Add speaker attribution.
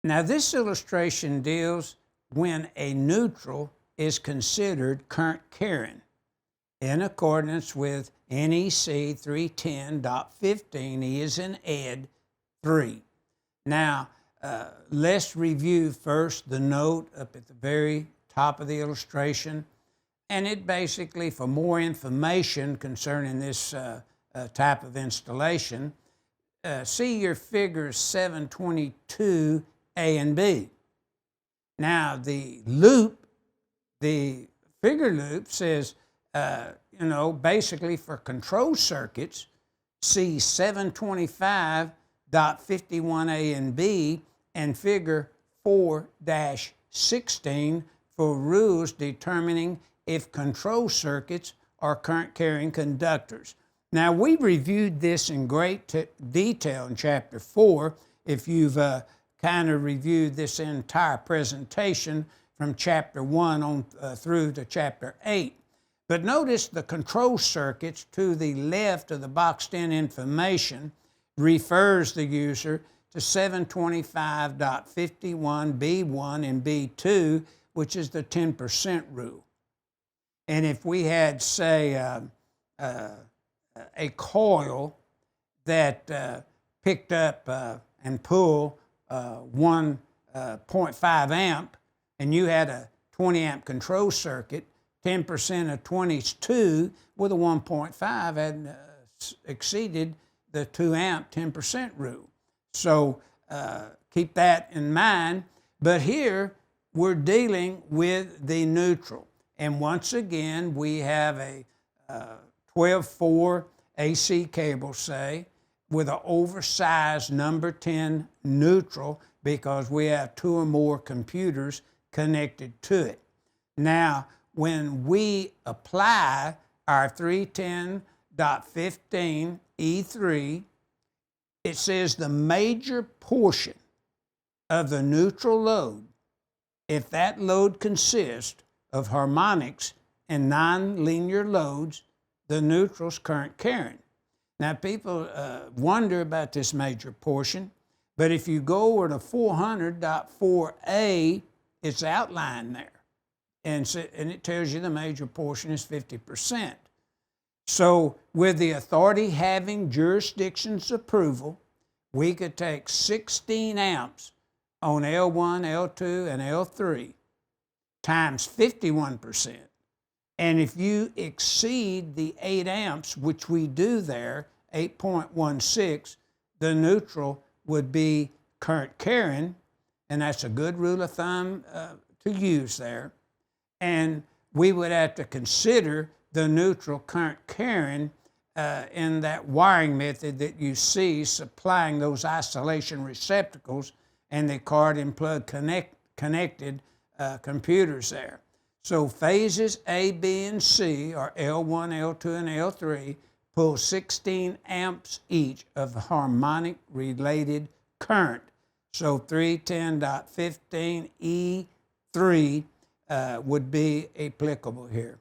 Speaker 1: Now this illustration deals when a neutral is considered current carrying in accordance with NEC 310.15, E as in Ed 3. Now, let's review first the note up at the very top of the illustration. And it basically, for more information concerning this type of installation, see your figures 722A and B. Now, the loop, the figure loop says, basically for control circuits, see 725.51A and B and figure 4-16 for rules determining if control circuits are current carrying conductors. Now, we reviewed this in great detail in Chapter 4. If you've kind of reviewed this entire presentation from Chapter 1 on through to Chapter 8. But notice the control circuits to the left of the boxed in information refers the user to 725.51B1 and B2, which is the 10% rule. And if we had, say, a coil that picked up and pulled 1.5 amp, and you had a 20 amp control circuit, 10% of 20 is 2, with a 1.5 had exceeded the 2 amp 10% rule. So keep that in mind. But here we're dealing with the neutral. And once again, we have a 12-4 AC cable, say, with an oversized number 10 neutral because we have 2 or more computers connected to it. Now, when we apply our 310.15 E3, it says the major portion of the neutral load, if that load consists of harmonics and non-linear loads, the neutral's current carrying. Now, people wonder about this major portion, but if you go over to 400.4A, it's outlined there. And it tells you the major portion is 50%. So with the authority having jurisdiction's approval, we could take 16 amps on L1, L2, and L3 times 51%. And if you exceed the 8 amps, which we do there, 8.16, the neutral would be current carrying, and that's a good rule of thumb to use there. And we would have to consider the neutral current carrying in that wiring method that you see supplying those isolation receptacles and the card and plug connected computers there. So phases A, B, and C, or L1, L2, and L3, pull 16 amps each of harmonic related current. So 310.15 E3 would be applicable here.